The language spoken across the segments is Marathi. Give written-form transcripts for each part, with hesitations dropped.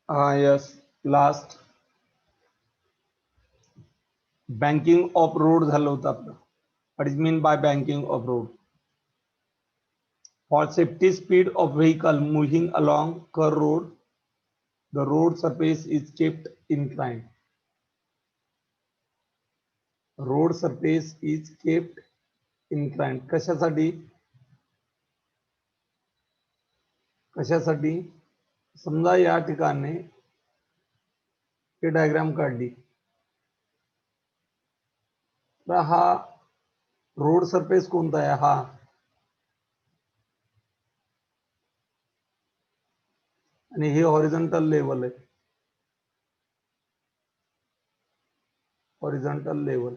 Yes, last banking of road झालं होतं आपलं. What is mean by banking of road? For safety speed of vehicle moving along curved road, the road surface is kept inclined. Road surface is kept inclined. कशासाठी? कशासाठी? समजा या ठिकाणी हे डायग्राम काढली तर हा रोड सरफेस कोणता आहे? हा आणि हे हॉरिझॉन्टल लेवल आहे. हॉरिझॉन्टल लेवल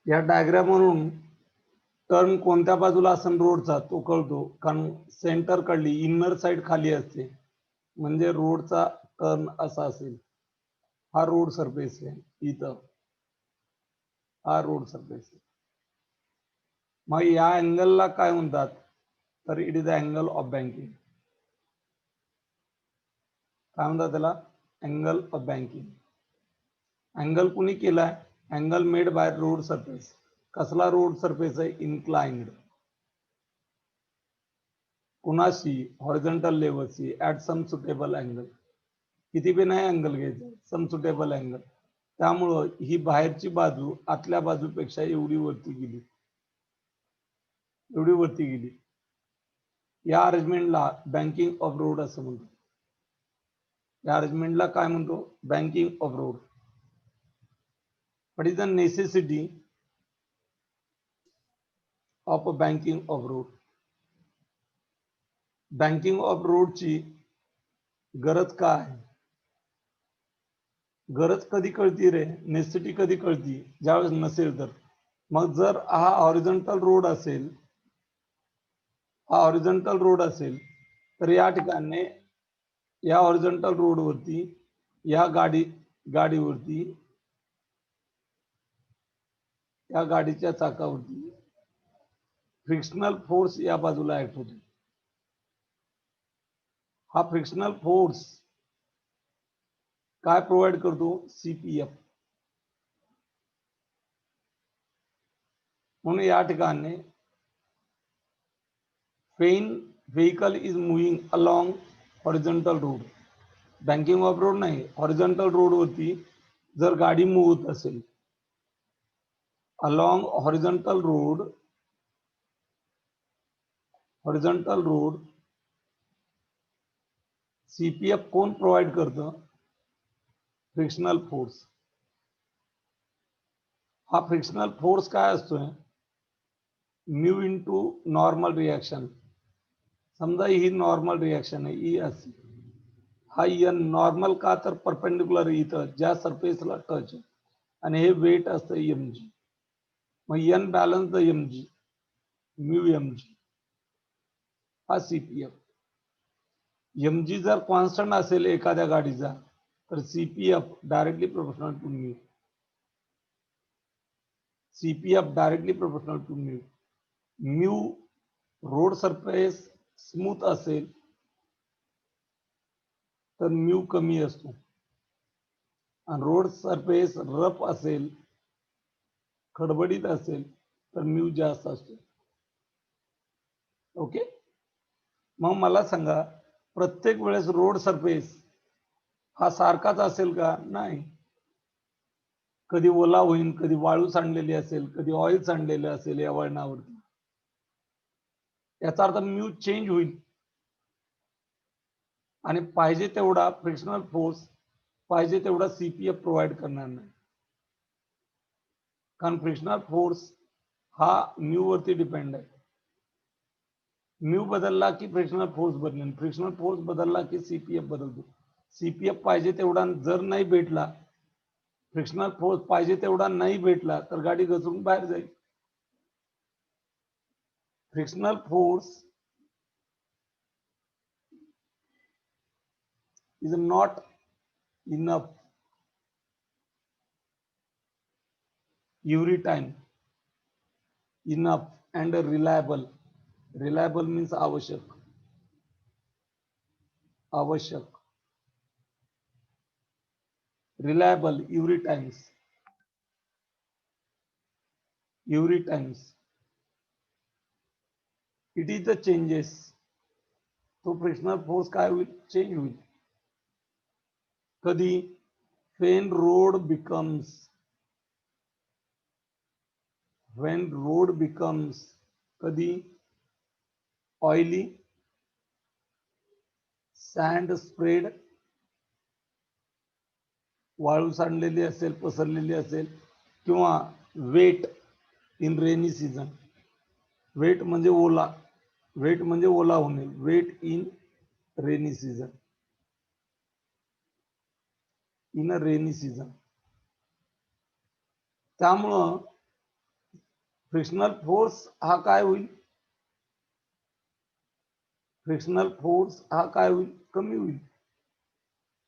या डायग्राम वरून टर्न कोणत्या बाजूला असेल रोडचा तो कळतो, कारण सेंटर कडली इनर साइड खाली असते, म्हणजे रोडचा टर्न असा असेल. हा रोड सरफेस आहे. इथं हा रोड सरफेस आहे. मग या अँगलला काय म्हणतात? तर it is the angle of banking. काय म्हणतात त्याला? Angle of banking. अँगल कुणी केलाय? Angle made by road surface. कसला रोड सरफेस आहे? इन्क्लाइन्ड. कुणाशी? हॉरिझॉन्टल लेवलशी ऍट सम सुटेबल अँगल. किती बी नाही अँगल घ्यायचा, सम सुटेबल अँगल. त्यामुळं ही बाहेरची बाजू आतल्या बाजूपेक्षा एवढी वरती गेली, एवढी वरती गेली. या अरेंजमेंटला बँकिंग ऑफ रोड असं म्हणतो. या अरेंजमेंटला काय म्हणतो? Banking of road. What is the necessity of banking of road? Banking of रोडची गरज काय आहे? गरज कधी कळती रे? नेसेसिटी कधी कळती? ज्यावेळेस नसेल तर. मग जर हा हॉरिझॉन्टल रोड असेल, हा हॉरिझॉन्टल रोड असेल तर या ठिकाणी या हॉरिझॉन्टल रोडवरती या गाडीवरती या गाडीच्या चाकावरती फ्रिक्शनल फोर्स या बाजूला ऍक्ट होतो. हा फ्रिक्शनल फोर्स काय प्रोव्हाइड करतो? सीपीएफ. म्हणून या ठिकाणी when vehicle is moving along horizontal road, banking of road नाही, हॉरिझॉन्टल रोड वरती जर गाडी मूव्ह होत असेल अलॉंग हॉरिझॉन्टल रोड, सीपीएफ कोण प्रोव्हाइड करतं? Frictional force. हा फ्रिक्शनल फोर्स काय असतोय? Mu into normal reaction. समजा ही नॉर्मल रिॲक्शन आहे, ई असेल. हा एन नॉर्मल का? तर परपेंडिक्युलर इथं ज्या सरफेसला टच आहे, आणि हे वेट असतं एमजी. मग N balance the MG, mu MG. हा सीपीएफ. एमजी जर कॉन्स्टंट असेल एखाद्या गाडीचा तर CPF directly proportional to mu. CPF directly proportional to mu. Mu road surface smooth असेल तर म्यू कमी असतो, आणि रोड सरफेस रफ असेल, खडबडीत असेल तर म्यू जास्त असतो. ओके. मग मला सांगा, प्रत्येक वेळेस रोड सरफेस हा सारखाच असेल का? नाही. कधी ओला होईल, कधी वाळू सांडलेली असेल, कधी ऑइल सांडलेले असेल या वळणावरती. याचा अर्थ म्यू चेंज होईल, आणि पाहिजे तेवढा फ्रिक्शनल फोर्स, पाहिजे तेवढा सीपीएफ प्रोव्हाइड करणार नाही, कारण फ्रिक्शनल फोर्स हा म्यू वरती डिपेंड आहे. म्यू बदलला की फ्रिक्शनल फोर्स बदलेल, फ्रिक्शनल फोर्स बदलला की सीपीएफ बदलतो. सीपीएफ पाहिजे तेवढा जर नाही भेटला, फ्रिक्शनल फोर्स पाहिजे तेवढा नाही भेटला तर गाडी घसरून बाहेर जाईल. Frictional force is not enough every time. Enough and reliable. Reliable means आवश्यक. आवश्यक. reliable every times, it is the changes. तो फ्रिक्शनल फोर्स काय होईल, चेंज होईल. कधी, when road becomes कधी, oily, sand spread, वाळू सांडलेली असेल, पसरलेली असेल, किंवा wet in rainy season. Wet म्हणजे ओला, वेट म्हणजे ओला होणे, wet in rainy season, in a rainy season. त्यामुळं फ्रिक्शनल फोर्स हा काय होईल, फ्रिक्शनल फोर्स हा काय होईल, कमी होईल.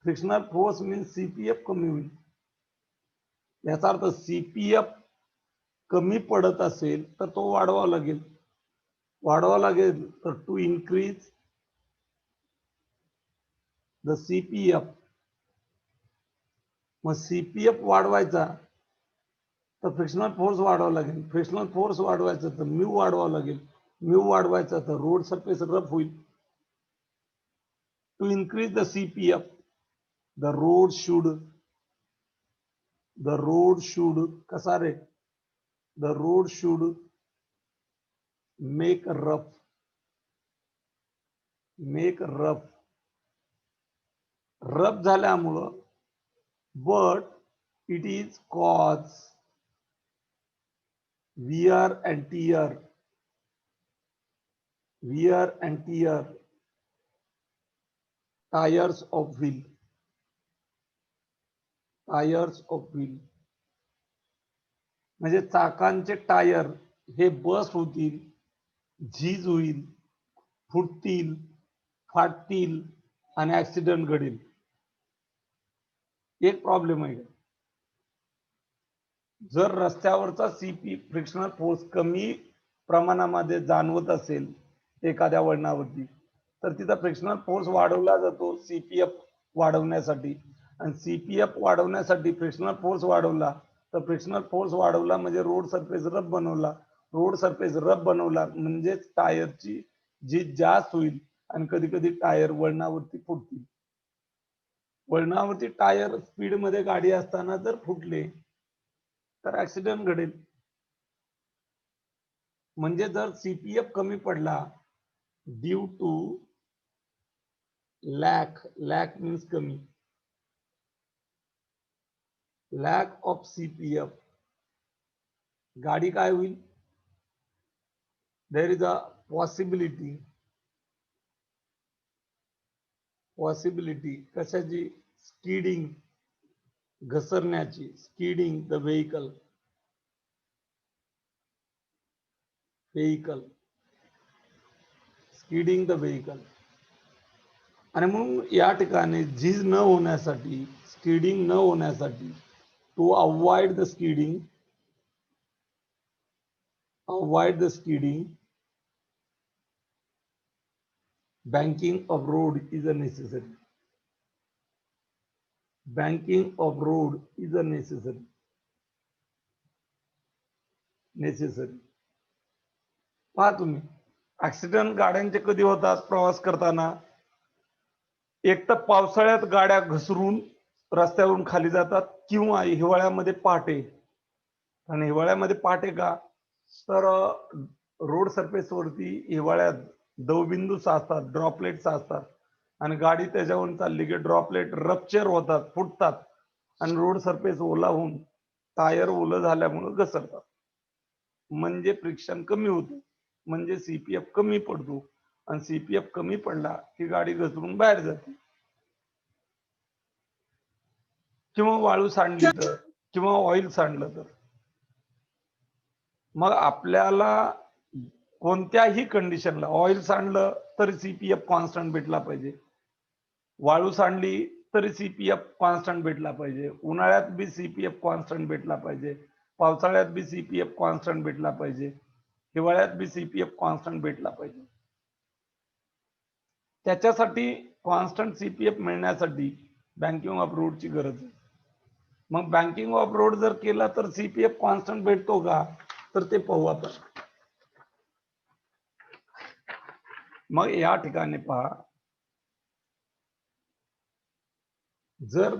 फ्रिक्शनल फोर्स मीन्स सीपीएफ कमी होईल. याचा अर्थ सीपीएफ कमी पडत असेल तर तो वाढवावा लागेल. तर टू इन्क्रीज द सीपीएफ, मग सीपीएफ वाढवायचा तर फ्रिक्शनल फोर्स वाढवावा लागेल. फ्रिक्शनल फोर्स वाढवायचा तर म्यू वाढवावा लागेल. म्यू वाढवायचा तर रोड सरफेस रफ होईल. To increase the CPF, the road should कसा रे, the road should make rough, rough झाल्यामुळं, but it is cause wear and tear, tires of wheel, म्हणजे चाकांचे टायर हे बस्ट होतील, झीज होईल, फुटतील, फाटतील आणि ऍक्सिडेंट घडेल. एक प्रॉब्लेम आहे, जर रस्त्यावरचा सीपी फ्रिक्शनल फोर्स कमी प्रमाणामध्ये जाणवत असेल एखाद्या वळणावरती, तर तिथं फ्रिक्शनल फोर्स वाढवला जातो सीपीएफ वाढवण्यासाठी. आणि सीपीएफ वाढवण्यासाठी फ्रिक्शनल फोर्स वाढवला, तर फ्रिक्शनल फोर्स वाढवला म्हणजे रोड सरफेस रफ बनवला. रोड सरफेस रफ बनवला म्हणजेच टायरची झीज जास्त होईल आणि कधी कधी टायर वळणावरती फुटतील. वळणावरती टायर स्पीड मध्ये गाडी असताना जर फुटले तर ऍक्सिडेंट घडेल. म्हणजे जर सीपीएफ कमी पडला ड्यू टू लॅक मीन्स कमी, लॅक ऑफ सीपीएफ, गाडी काय होईल, देयर इज अ पॉसिबिलिटी कशाची, स्किडिंग, घसरण्याची, skidding the vehicle, skidding the vehicle. आणि म्हणून या ठिकाणी झीज न होण्यासाठी, स्किडिंग न होण्यासाठी, to avoid the skidding, banking of road is a necessary. पहा तुम्ही, ऍक्सिडेंट गाड्यांचे कधी होतात प्रवास करताना, एक तर पावसाळ्यात गाड्या घसरून रस्त्यावरून खाली जातात, किंवा हिवाळ्यामध्ये पहाटे. आणि हिवाळ्यामध्ये पहाटे का, तर रोड सरफेस वरती हिवाळ्यात दवबिंदू साचतात, ड्रॉपलेट्स असतात, आणि गाडी त्याच्यावरून चालली की ड्रॉपलेट रप्चर होतात, फुटतात, आणि रोड सरफेस ओला होऊन टायर ओलं झाल्यामुळे घसरतात. म्हणजे फ्रिक्शन कमी होतं, म्हणजे सीपीएफ कमी पडतो, आणि सीपीएफ कमी पडला की गाडी घसरून बाहेर जाते. किंवा वाळू सांडली तर, किंवा ऑइल सांडलं तर, मग आपल्याला कोणत्याही कंडिशनला, ऑइल सांडलं तरी सीपीएफ कॉन्स्टंट भेटला पाहिजे, वाळू सांडली तरी सीपीएफ कॉन्स्टंट भेटला पाहिजे, उन्हाळ्यात बी सीपीएफ कॉन्स्टंट भेटला पाहिजे, पावसाळ्यात बी सीपीएफ कॉन्स्टंट भेटला पाहिजे, हिवाळ्यात बी सीपीएफ कॉन्स्टंट भेटला पाहिजे. त्याच्यासाठी कॉन्स्टंट सीपीएफ मिळण्यासाठी बँकिंग ऑफ रोडची गरज आहे. मग बँकिंग ऑफ रोड जर केला तर सीपीएफ कॉन्स्टंट भेटतो का, तर ते पाहू आपण. मग या ठिकाणी पहा, जर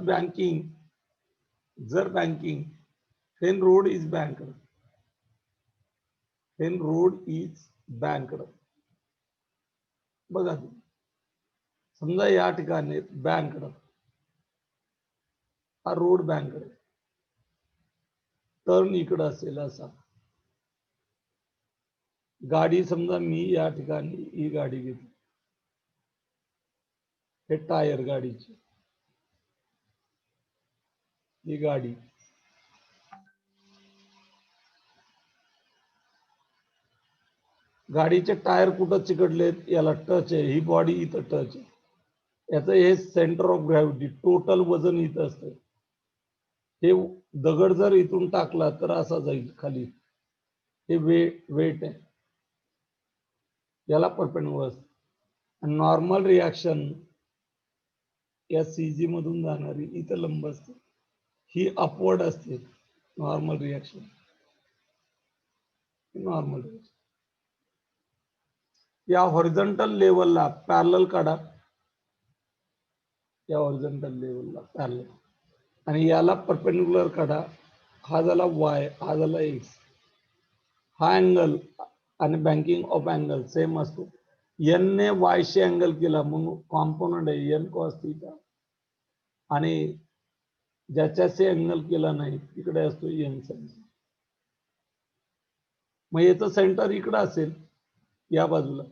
banking then road is banked, बघा समजा या ठिकाणी बँकड हा रोड बँकड टर्न इकडं असेल असा, गाडी समजा मी या ठिकाणी ही गाडी घेतली, हे टायर गाडीची, ही गाडी, गाडीचे टायर कुठं चिकटलेत, याला टच आहे, ही बॉडी इथं टच आहे, याचं हे सेंटर ऑफ ग्रॅव्हिटी, टोटल वजन इथं असतं. हे दगड जर इथून टाकला तर असा जाईल खाली, हे वेट आहे, याला परपेंडिक्युलर असतं. नॉर्मल रिॲक्शन या सीजी मधून जाणारी इथं लंब असते, ही अपवर्ड असते. नॉर्मल रिॲक्शन या हॉरिझॉन्टल लेवलला पॅरलल काढा, या हॉरिझॉन्टल लेवलला पॅरलल, आणि याला परपेंडिक्युलर काढा. हा झाला वाय, हा झाला एक्स. हा अँगल आणि बँकिंग ऑफ अँगल सेम असतो. एन ने वायशी अँगल केला म्हणून कॉम्पोनंट आहे एन कॉस थीटा, आणि ज्याच्याशी अँगल केला नाही तिकडे असतो एन साइन. मग याचं सेंटर इकडं असेल या बाजूला,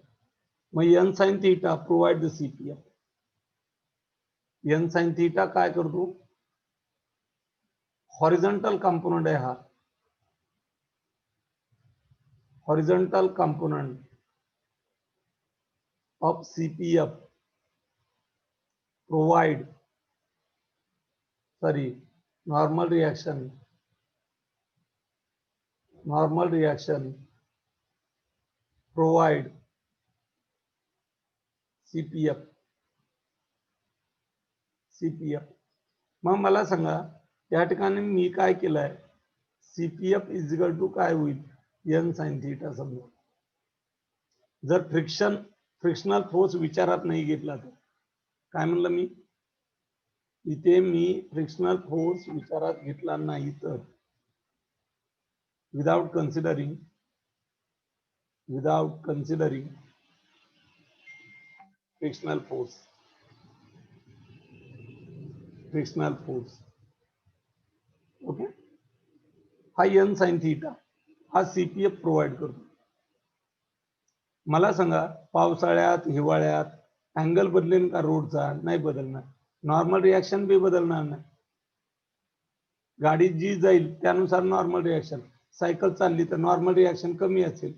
मग N sine theta provide the CPF. N sine theta काय करतो, हॉरिझॉन्टल कंपोनंट आहे हा, horizontal component of CPF provide normal reaction provide CPF. मग मला सांगा या ठिकाणी मी काय केलंय, सीपीएफ इज इक्वल टू काय होईल, एन साइन थीटा. समजा जर फ्रिक्शनल फोर्स विचारात नाही घेतला तर काय म्हणलं मी, इथे मी फ्रिक्शनल फोर्स विचारात घेतला नाही तर, without considering frictional force, okay. हा एन साइन थीटा हा सीपीएफ प्रोव्हाइड करतो. मला सांगा पावसाळ्यात हिवाळ्यात अँगल बदलेल का रोडचा, नाही बदलणार. नॉर्मल रिॲक्शन बी बदलणार नाही, गाडी जी जाईल त्यानुसार नॉर्मल रिॲक्शन. सायकल चालली तर नॉर्मल रिॲक्शन कमी असेल,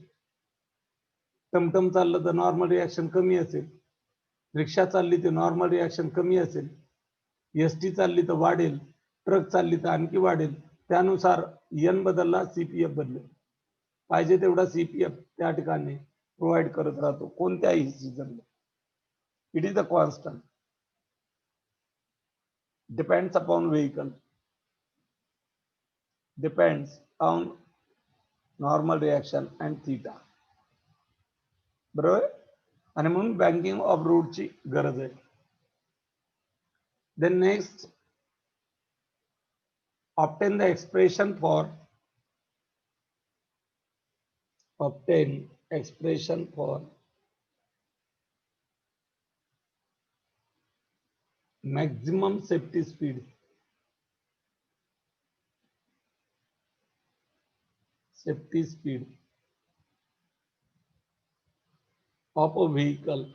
टमटम चाललं तर नॉर्मल रिॲक्शन कमी असेल, रिक्षा चालली तर नॉर्मल रिॲक्शन कमी असेल, एसटी चालली तर वाढेल, ट्रक चालली तर आणखी वाढेल. त्यानुसार एन बदलला सीपीएफ बदलेल. पाहिजे तेवढा सीपीएफ त्या ठिकाणी प्रोव्हाइड करत राहतो कोणत्याही सीझनला. It is the constant, depends upon vehicle, depends on normal reaction and theta. बरोबर. आणि म्हणून बँकिंग ऑफ रोडची गरज आहे. Then next, obtain the expression for maximum safety speed of a vehicle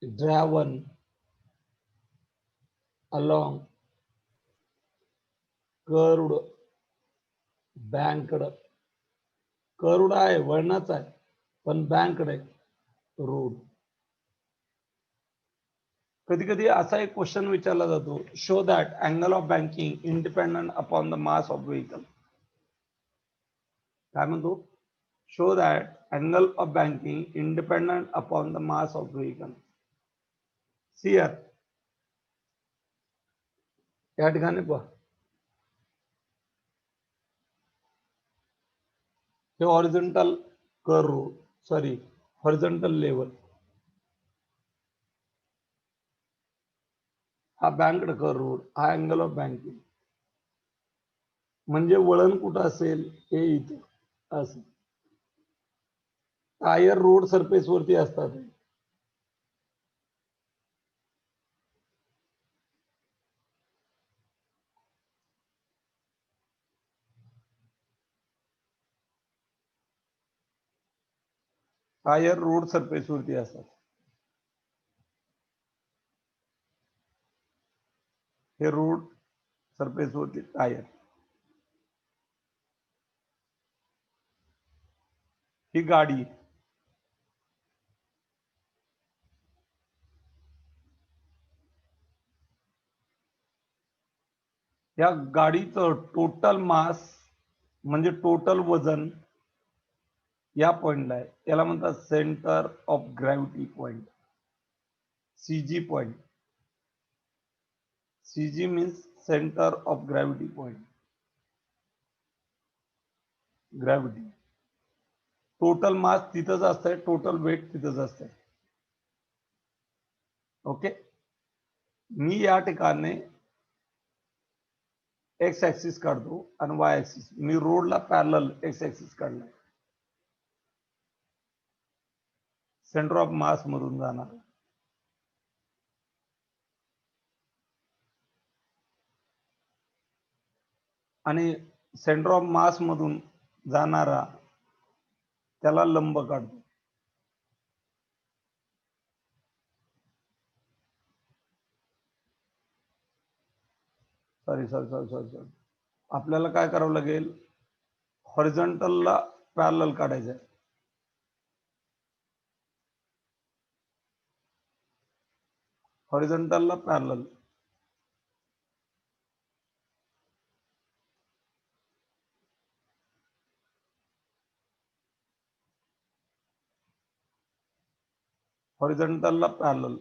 driven along curved banked, curved आहे, वळणाचा आहे, पण बँकड आहे रोड. कधी कधी असा एक क्वेश्चन विचारला जातो, show that angle of banking independent upon the mass of vehicle. काय म्हणतो, show that angle of banking independent upon the mass of vehicle. Shear या ठिकाणी पहा, हे horizontal curve, sorry horizontal level, हा बँकड कर्व रोड, हा अँगल ऑफ बँकिंग, म्हणजे वळण कुठं असेल, हे इथं असं. टायर रोड सरफेस वरती असतात. टायर रोड सरफेस वरती असतात. हे रोड सरफेस वरती टायर, ही गाडी, या गाडीचं टोटल मास म्हणजे टोटल वजन या पॉइंटला आहे, याला म्हणतात centre of gravity point, CG point. CG means centre of gravity point, gravity. Total mass तिथंच असतंय, टोटल वेट तिथंच असतंय. ओके, मी या ठिकाणी एक्स ऍक्सिस काढतो आणि वाय ऍक्सिस, मी रोडला पॅरलल एक्स ऍक्सिस काढलाय, सेंटर ऑफ मास मधून जाणार. आणि सेंटर ऑफ मास मधून जाणारा त्याला लंब काढतो. सॉरी, आपल्याला काय करावं लागेल, हॉरिझॉन्टलला पॅरलल काढायचं आहे. हॉरिझॉन्टलला पॅरलल, हॉरिझॉन्टलला पॅरलल.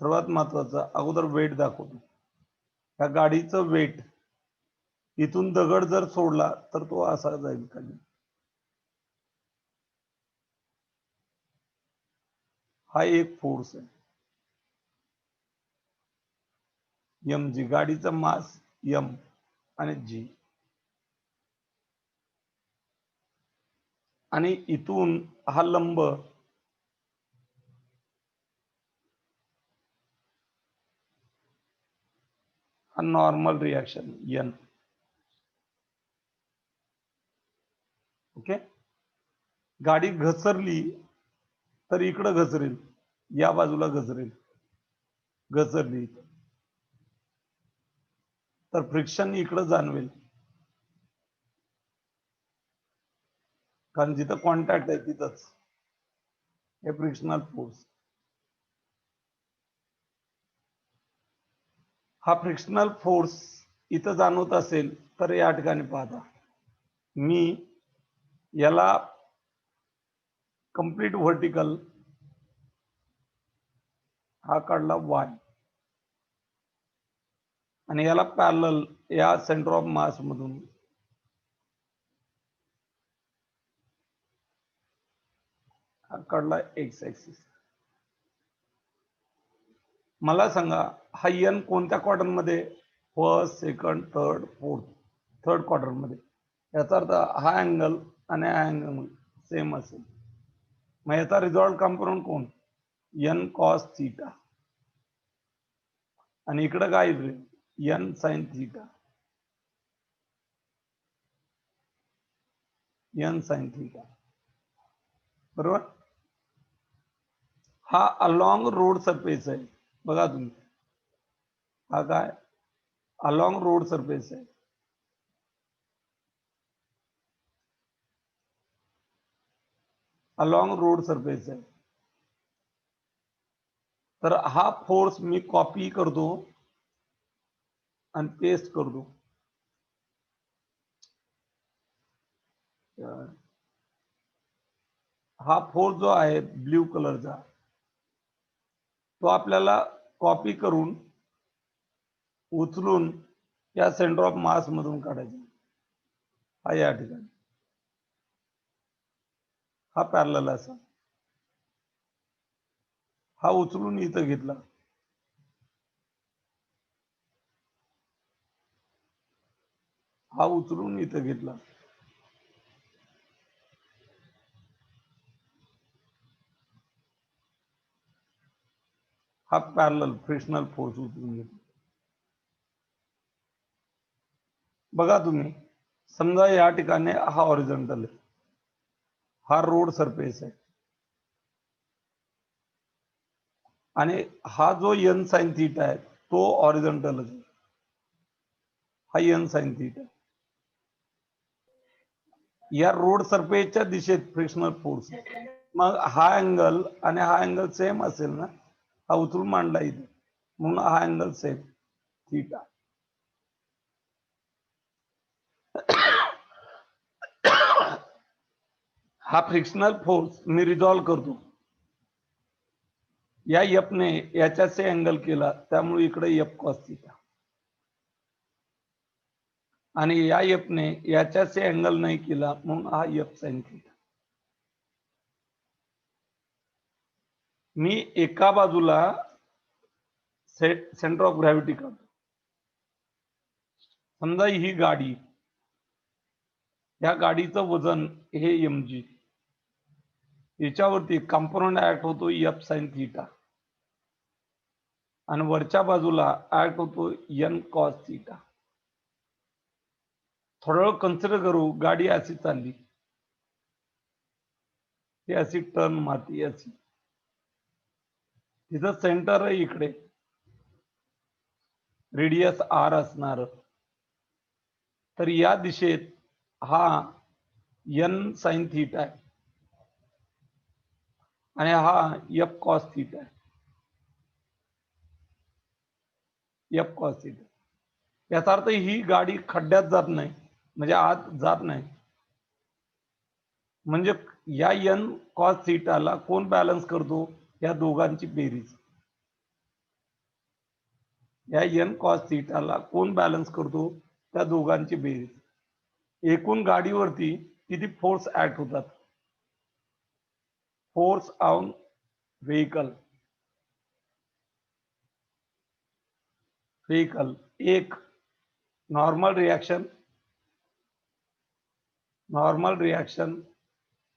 सर्वात महत्वाचं अगोदर वेट दाखवतो. त्या गाडीचं वेट, इथून दगड जर सोडला तर तो असा जाईल खाली. हा एक फोर्स आहे, एम जी, गाडीचा मास एम आणि जी. आणि इथून हा लंब हा नॉर्मल रिएक्शन एन. ओके, गाडी घसरली तर इकडं घसरेल, या बाजूला घसरेल, घसरली तर फ्रिक्शन इकडं जाणवेल, कारण जिथं कॉन्टॅक्ट आहे तिथंच हे फ्रिक्शनल फोर्स. हा फ्रिक्शनल फोर्स इथं जाणवत असेल तर या ठिकाणी पाहता, मी याला कंप्लीट व्हर्टिकल हा काढला वाय, आणि याला पॅरलल या सेंटर ऑफ मास मधून हा काढला एक्स ऍक्सिस. मला सांगा, हा एन कोणत्या क्वार्टर मध्ये, first, second, third, fourth, third quarter मध्ये. याचा अर्थ हा अँगल आणि हा अँगल सेम असेल, मग याचा रिझॉल्ट कंपोनंट कोण, एन कॉस थीटा, आणि इकडं काय येईल, N sine theta, N sine theta, बरोबर. हा अलॉंग रोड सरफेस आहे, बघा तुम्ही, हा काय अलॉंग रोड सरफेस आहे. अलॉंग रोड सरफेस आहे. तर हा फोर्स मी कॉपी करतो आणि पेस्ट करतो. हा फोर्स जो आहे ब्ल्यू कलरचा, तो आपल्याला कॉपी करून उचलून या सेंटर ऑफ मास मधून काढायचा. हा या ठिकाणी हा पॅरलल असा, हा उचलून इथं घेतला, हा उचलून इथं घेतला, हा पॅरलल फ्रिक्शनल फोर्स उचलून घेतला. बघा तुम्ही, समजा या ठिकाणी हा हॉरिझॉन्टल आहे, हा रोड सरफेस आहे, आणि हा जो एन साइन थीटा आहे तो हॉरिझॉन्टलच आहे, हा एन साइन थीटा. या रोड सरफेसच्या दिशेत फ्रिक्शनल फोर्स, मग हा अँगल आणि हा अँगल सेम असेल ना, हा उचलून मांडला इथे म्हणून हा अँगल सेम थीटा. हा फ्रिक्शनल फोर्स मी रिझॉल्व करतो, या एफ ने याच्याचे अँगल केला त्यामुळे इकडे एफ कॉस थीटा, आणि या एफ ने याच्याचे अँगल नाही केला म्हणून हा एफ साइन थीटा. मी एका बाजूला सेंटर ऑफ ग्रॅव्हिटी काढतो. समजा ही गाडी, या गाडीचं वजन हे mg, याच्यावरती कंपोनंट ऍक्ट होतो एफ साइन थीटा, आणि वरच्या बाजूला ऍक्ट होतो एन कॉस थीटा. थोडं वेळ कन्सिडर करू, गाडी अशी चालली, ती अशी टर्न मारती अशी, तिचं सेंटर आहे इकडे, रेडियस आर असणार, तर या दिशेत हा एन साइन थीटा आहे आणि हा एफ कॉस थीटा आहे, एफ कॉस थीटा. याचा अर्थ ही गाडी खड्ड्यात जात नाही, म्हणजे आत जात नाही, म्हणजे या एन कॉस थीटाला कोण बॅलन्स करतो? या दोघांची बेरीज. या एन कॉस थीटाला कोण बॅलन्स करतो? त्या दोघांची बेरीज. एकूण गाडीवरती किती फोर्स ऍक्ट होतात? फोर्स ऑन व्हेकल, एक normal reaction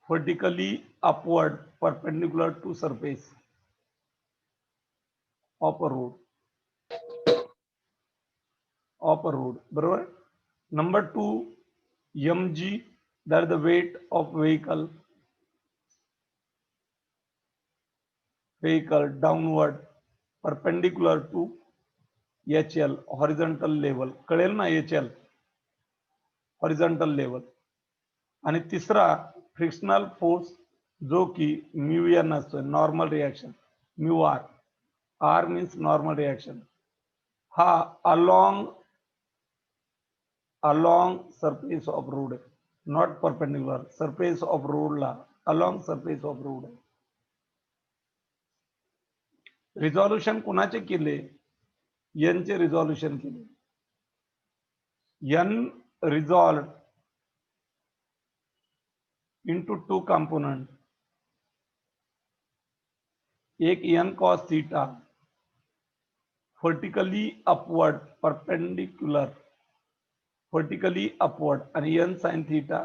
vertically upward perpendicular to surface of a road, बरोबर. Number 2 mg, that is the weight of vehicle downward perpendicular to HL, horizontal level. कळेल ना HL, horizontal level. आणि तिसरा फ्रिक्शनल फोर्स जो की म्यू एन असतो, normal reaction, mu R, R means normal reaction, हा along surface of road, not perpendicular, surface of road ला, along surface of road. Resolution कुणाचे केले? एन चे रिझॉल्युशन केले. N resolve into two component, एक N cos theta vertically upward आणि N sine theta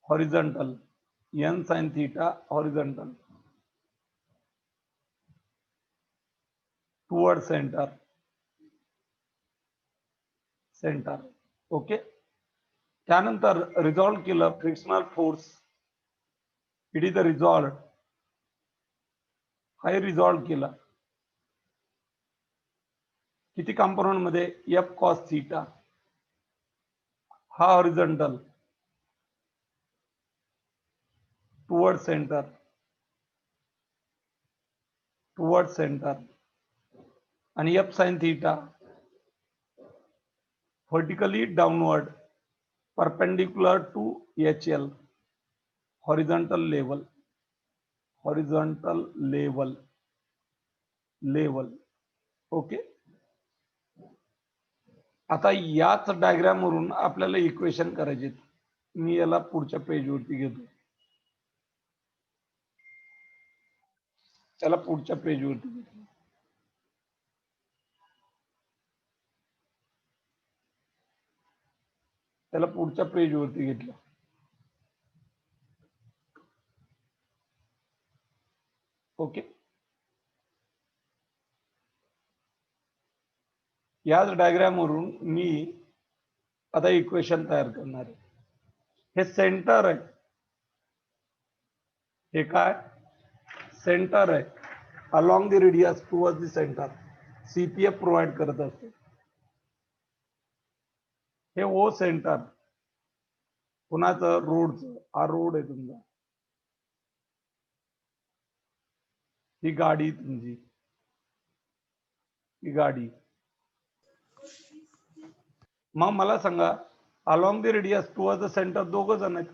horizontal, toward centre. Okay. त्यानंतर रिझॉल्व केलं frictional force, it is the resolve, हा रिझॉल्व केला किती कंपोनेंट मध्ये? एफ कॉस थीटा, हा हॉरिझॉन्टल टुवर्ड सेंटर, आणि F sine theta vertically downward perpendicular to HL, horizontal level. Level. Okay. आता याच डायग्राम वरून आपल्याला इक्वेशन करायचे. मी याला पुढच्या पेजवरती घेतो. त्याला पुढच्या पेजवरती घेतो. त्याला पुढच्या पेजवरती घेतलं. ओके. याच डायग्राम वरून मी आता इक्वेशन तयार करणार आहे. हे सेंटर आहे. हे काय सेंटर आहे. Along the radius towards the centre CPF provide करत असते. हे ओ सेंटर कुणाचं रोडचं. हा रोड आहे तुमचा. ही गाडी तुमची. ही गाडी. मग मला सांगा along the radius towards the centre दोघं जण आहेत.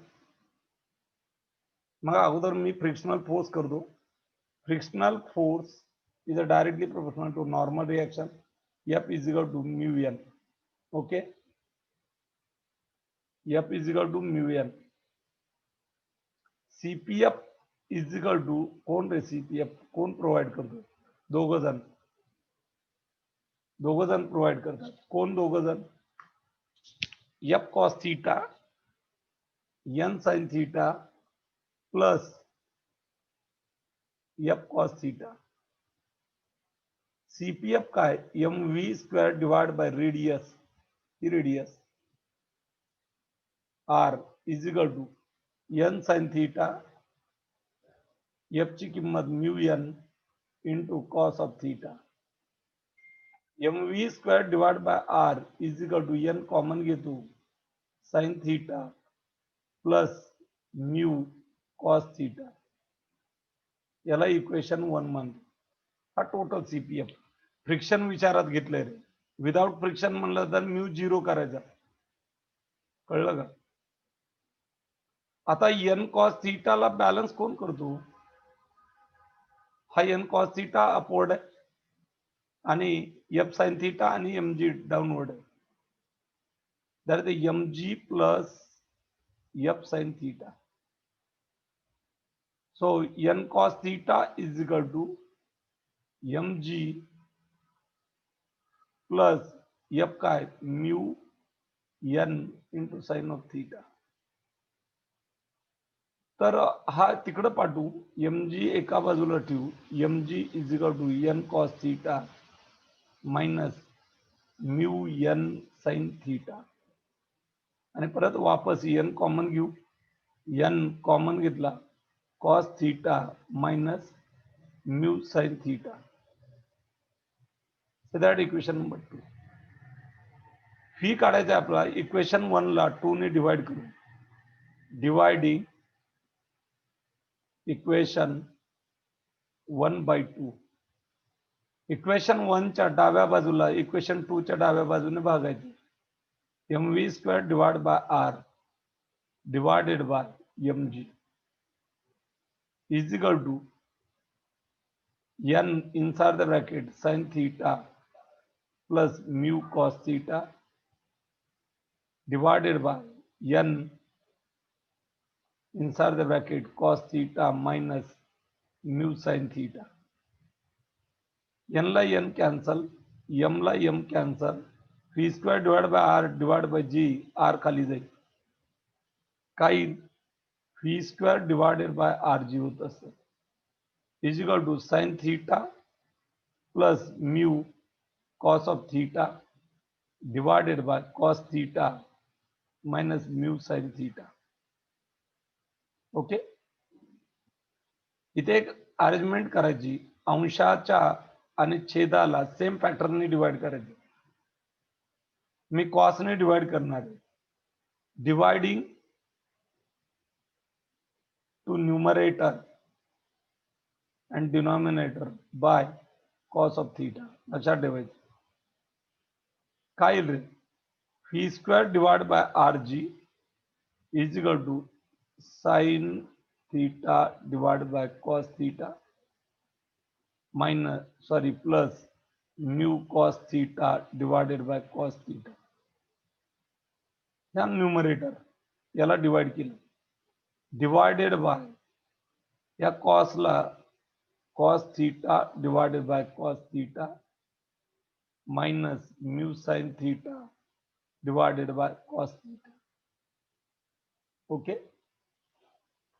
मग अगोदर मी फ्रिक्शनल फोर्स करतो. Frictional force is directly proportional to normal reaction. F is equal to mu n. Okay. F is equal to mu n. CPF is equal to कोण रे CPF कोण प्रोव्हाइड करतो. दोघं जण प्रोव्हाइड करतात. कोण दोघं जण. F cos theta n sin theta plus F cos theta. CPF काय mv square divide by radius. ही radius r is equal to n sin theta. F ची किंमत mu n into cos of theta. mv square divide by r is equal to n common घेतो sin theta plus mu cos theta. याला इक्वेशन 1 म्हणतो. हा टोटल सीपीएफ. फ्रिक्शन विचारात घेतलंय रे. विदाउट फ्रिक्शन म्हणलं तर म्यू 0 करायचा. कळलं का. आता एन कॉस थीटाला बॅलन्स कोण करतो. हा एन कॉस थीटा अपवर्ड आहे आणि एफ साइन थीटा आणि एम जी डाउनवर्ड आहे. That is M G plus F sine theta. So N cos theta is equal to M G plus F काय mu N into sine of theta. तर हा तिकडं पाठवू. एम जी एका बाजूला ठेवू. M G is equal to N cos theta minus mu N sine theta. आणि परत वापस एन कॉमन घेऊ. एन कॉमन घेतला. Cos theta minus mu sine theta. That equation number 2. Fee काढायचं आहे आपला. इक्वेशन 1 ला 2 ने डिवाइड करू. Dividing equation 1/2. इक्वेशन 1 च्या डाव्या बाजूला इक्वेशन 2 च्या डाव्या बाजूने भागायचे. mv square divide by r divided by mg is equal to n inside the bracket sin theta plus mu cos theta divided by n inside the bracket cos theta minus mu sin theta. n ला n कॅन्सल. m ला m cancel. v square divide by r divide by g. r खाली जाईल. काही v square divided by rg होत असतं. Is equal to sine theta plus mu cos of theta divided by cos theta minus mu sine theta. Okay. इथे एक अरेंजमेंट करायची. अंशाच्या आणि छेदाला सेम पॅटर्नने डिवाइड करायचे. मी कॉसने डिवाइड करणार आहे. Dividing to numerator and denominator by cos of theta. लक्षात ठेवायचं. काय रे v square divide by rg is equal to sine theta divide by cos theta plus mu cos theta divided by cos theta. ह्या न्यूमरेटर याला डिवाइड केलं, डिवायडेड बाय या कॉसला cos theta divided by cos theta minus mu sine theta divided by cos theta. Okay,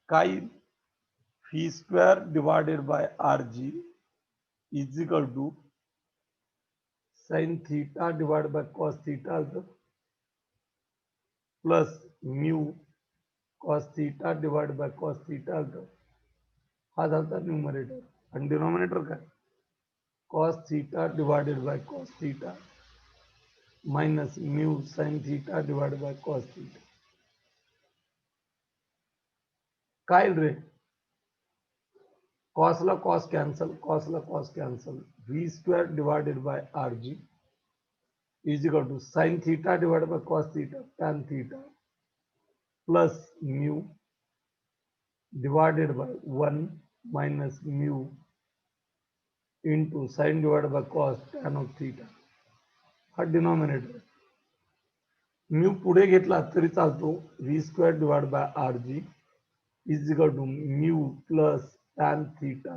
काय V square divided by R G is equal to sine theta divided by cos theta plus mu cos theta divided by cos theta. हा झाला न्यूमरेटर. आणि डिनॉमिनेटर काय, cos theta divided by cos theta minus mu sine theta divided by cos theta. काय रे, कॉसला कॉस कॅन्सल, कॉसला cos cancel. V square divided by R G is equal to sine theta divided by cos theta tan theta plus mu divided by 1 minus mu into sin divided by cos tan of theta. हा डिनॉमिनेटर. म्यू पुढे घेतला तरी चालतो. V square divide by R G is equal to mu plus tan theta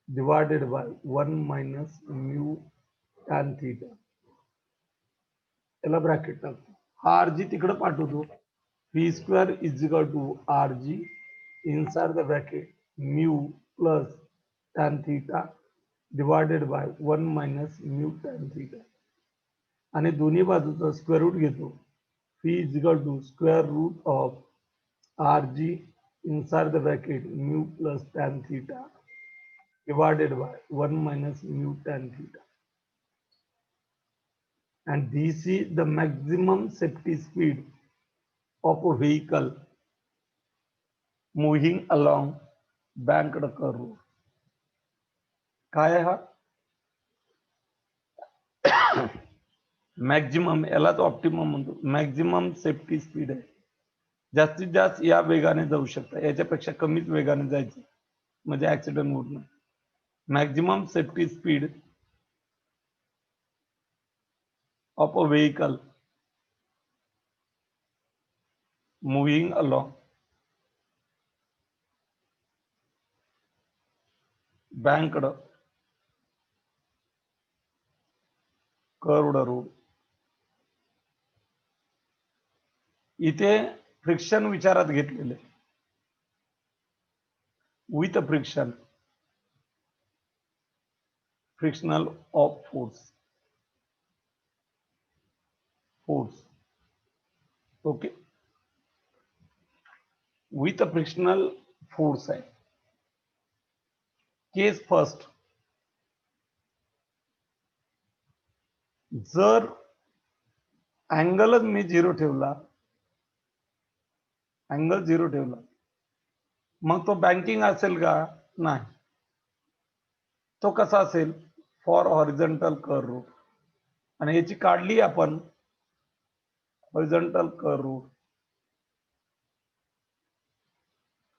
divided by 1 minus mu tan theta. याला ब्रॅकेट टाकतो. हा आर जी तिकडे पाठवतो. V square is equal to R G inside the bracket mu plus tan theta divided by 1 minus mu tan theta. आणि दोन्ही बाजूचा स्क्वेअर रूट घेतो. phi is equal to square root of rg inside the bracket mu plus tan theta divided by 1 minus mu tan theta. And this is the maximum safety speed of a vehicle moving along banked curve. काय आहे हा, मॅक्झिमम, यालाच ऑप्टिमम म्हणतो. मॅक्झिमम सेफ्टी स्पीड आहे. जास्तीत जास्त या वेगाने जाऊ शकता, याच्यापेक्षा कमीच वेगाने जायचं म्हणजे ऍक्सिडेंट होत नाही. Maximum safety speed of a vehicle moving along banked curved road. इथे फ्रिक्शन विचारात घेतलेले. With friction, frictional of force. Okay, with frictional force आहे. केस फर्स्ट, जर अँगलच मी झिरो ठेवला, अँगल झिरो ठेवला, मग तो बँकिंग असेल का, नाही. तो कसा असेल, फॉर हॉरिझॉन्टल कर्व रूट. आणि याची काढली आपण हॉरिझॉन्टल कर्व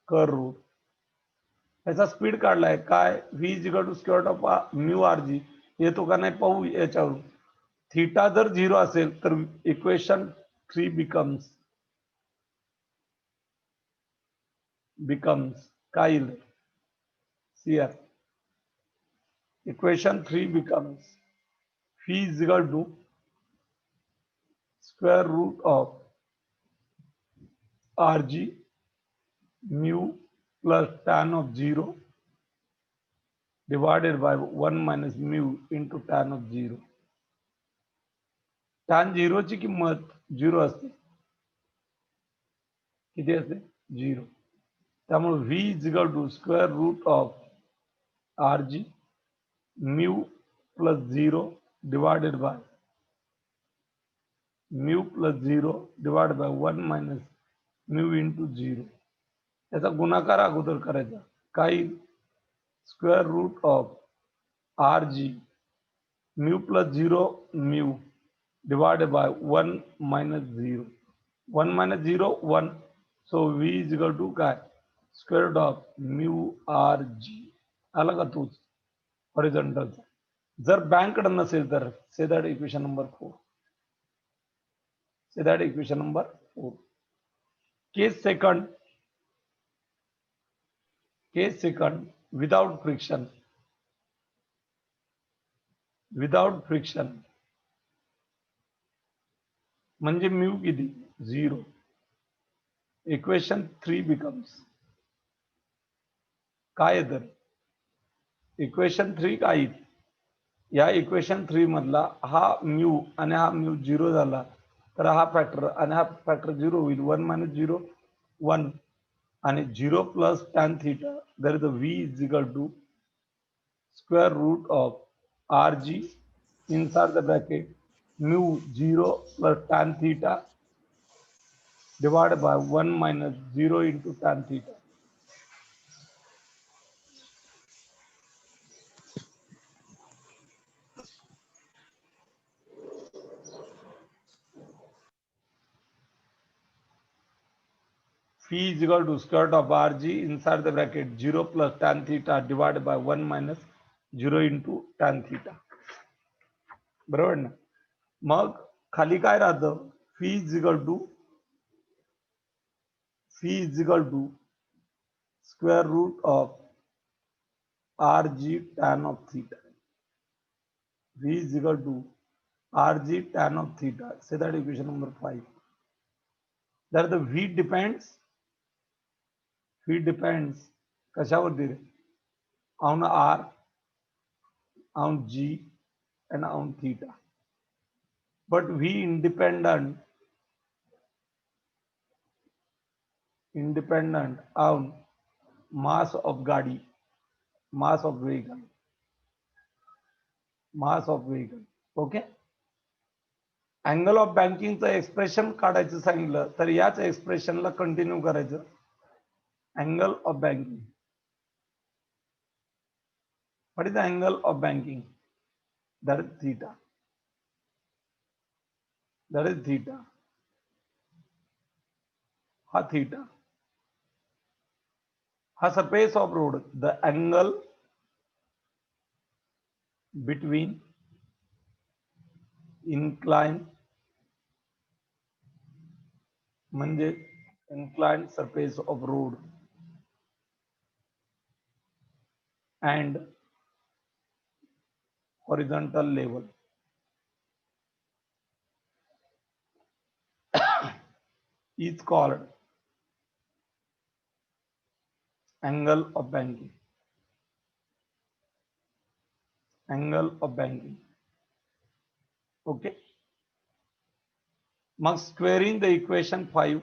रूट, याचा स्पीड काढलाय काय, V is equal to square root of mu R G. येतो का नाही पाहू याच्यावरून. थीटा जर झिरो असेल तर इक्वेशन 3 बिकम्स काय येईल, CR. Equation 3 becomes V is equal to square root of R G mu plus tan of zero divided by 1 minus mu into tan of zero. Tan झिरोची किंमत झिरो असते. किती असते, झिरो. त्यामुळे V is equal to square root of R G mu plus zero divided by mu plus zero divide by 1 minus mu into zero. याचा गुणाकार अगोदर करायचा. काही square root of R G mu plus zero mu divided by 1 minus 0. 1 minus 0, 1. So V is equal to काय, square root of mu r g. आला का तूच हॉरिझॉन्टलचा. जर बँकड नसेल तर say that equation number 4. Say that equation number 4. Case second without friction म्हणजे म्यू किती 0. इक्वेशन 3 बिकम्स काय तर इक्वेशन 3 काय या इक्वेशन 3 मधला हा म्यू आणि हा म्यू 0 झाला तर हा फॅक्टर आणि हा फॅक्टर 0 होईल. 1 मायनस 0 1 आणि 0 plus tan theta there is a v is equal to square root of R G inside the bracket mu 0 plus tan theta divided by 1 minus 0 into tan theta. Phi is equal to square root of rg inside the bracket 0 plus tan theta divided by 1 minus 0 into tan theta. बरोबर ना. मग खाली काय राहतं phi is equal to square root of rg tan of theta. V is equal to rg tan of theta. Say that equation number 5. That the V depends कशावरती रे on r, on g and on theta. But V independent on mass of गाडी, mass of vehicle. Okay. Angle of बँकिंगचं एक्सप्रेशन काढायचं सांगितलं तर याच एक्सप्रेशनला कंटिन्यू करायचं. Angle of banking, what is the angle of banking? That is theta. हा theta. हा surface of road. The angle between incline म्हणजे inclined surface of road and horizontal level is called angle of banking. Okay. मग squaring the equation 5.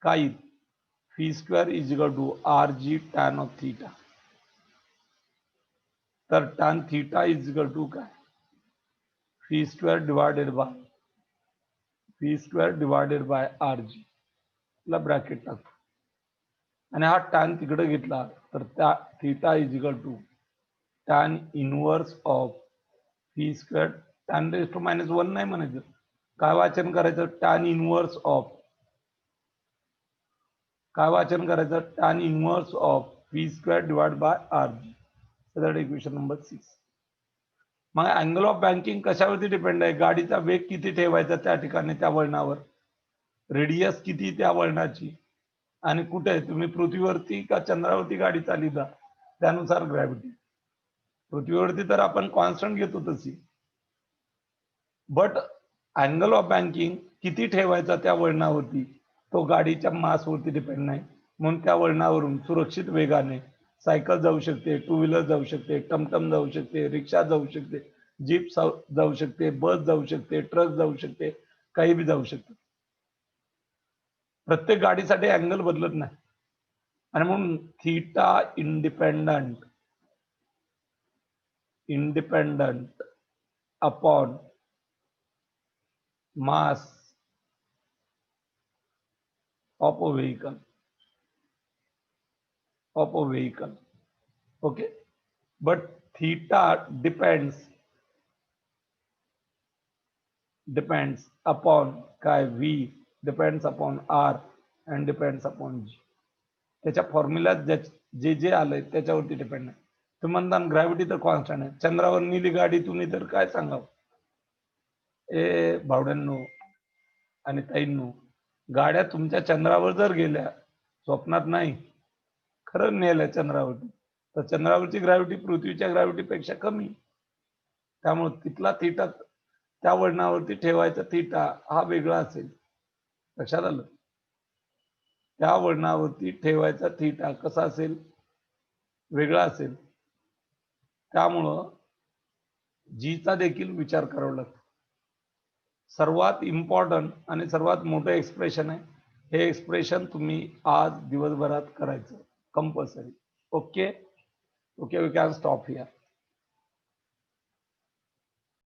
काय phi square is equal to rg tan of theta. तर tan theta is equal to काय phi square divided by rg ला ब्रॅकेट टाकतो आणि हा tan तिकडे घेतला तर त्या theta is equal to tan inverse of phi square tan raised to -1 नाही म्हणायचं. काय वाचन करायचं tan inverse of phi square divided by rg. So that equation number 6. मग अँगल ऑफ बँकिंग कशावरती डिपेंड आहे गाडीचा वेग किती ठेवायचा त्या ठिकाणी त्या वळणावर, रेडियस किती त्या वळणाची आणि कुठे तुम्ही पृथ्वीवरती का चंद्रावरती गाडी चालिता त्यानुसार ग्रॅव्हिटी. पृथ्वीवरती तर आपण कॉन्स्टंट घेतो तशी, बट अँगल ऑफ बँकिंग किती ठेवायचा त्या वळणावरती तो गाडीच्या मासवरती डिपेंड नाही. म्हणून त्या वळणावरून सुरक्षित वेगाने सायकल जाऊ शकते, टू व्हीलर जाऊ शकते, टमटम जाऊ शकते, रिक्षा जाऊ शकते, जीप जाऊ शकते, बस जाऊ शकते, ट्रक जाऊ शकते, काही बी जाऊ शकते. प्रत्येक गाडीसाठी अँगल बदलत नाही आणि म्हणून theta independent upon mass of a vehicle. Okay, but theta depends upon chi v depends upon r and depends upon G. त्याच्या फॉर्म्युल्यात जे जे आलंय त्याच्यावरती डिपेंड आहे. तुम्ही म्हणता ग्रॅव्हिटी तर कॉन्स्टंट आहे. चंद्रावर नेली गाडी तुम्ही तर काय सांगावं. ए भावड्यांनो आणि ताईंनो, गाड्या तुमच्या चंद्रावर जर गेल्या, स्वप्नात नाही, खरं नेल्या चंद्रावरती, तर चंद्रावरची ग्रॅव्हिटी पृथ्वीच्या ग्रॅव्हिटीपेक्षा कमी. त्यामुळे तिथला थीटा त्या वळणावरती ठेवायचा थीटा हा वेगळा असेल. लक्षात आलं? त्या वळणावरती ठेवायचा थीटा कसा असेल? वेगळा असेल. त्यामुळं जीचा देखील विचार करावा लागतो. सर्वात इम्पॉर्टंट आणि सर्वात मोठं एक्सप्रेशन आहे. हे एक्सप्रेशन तुम्ही आज दिवसभरात करायचं compulsory. Okay, we can stop here.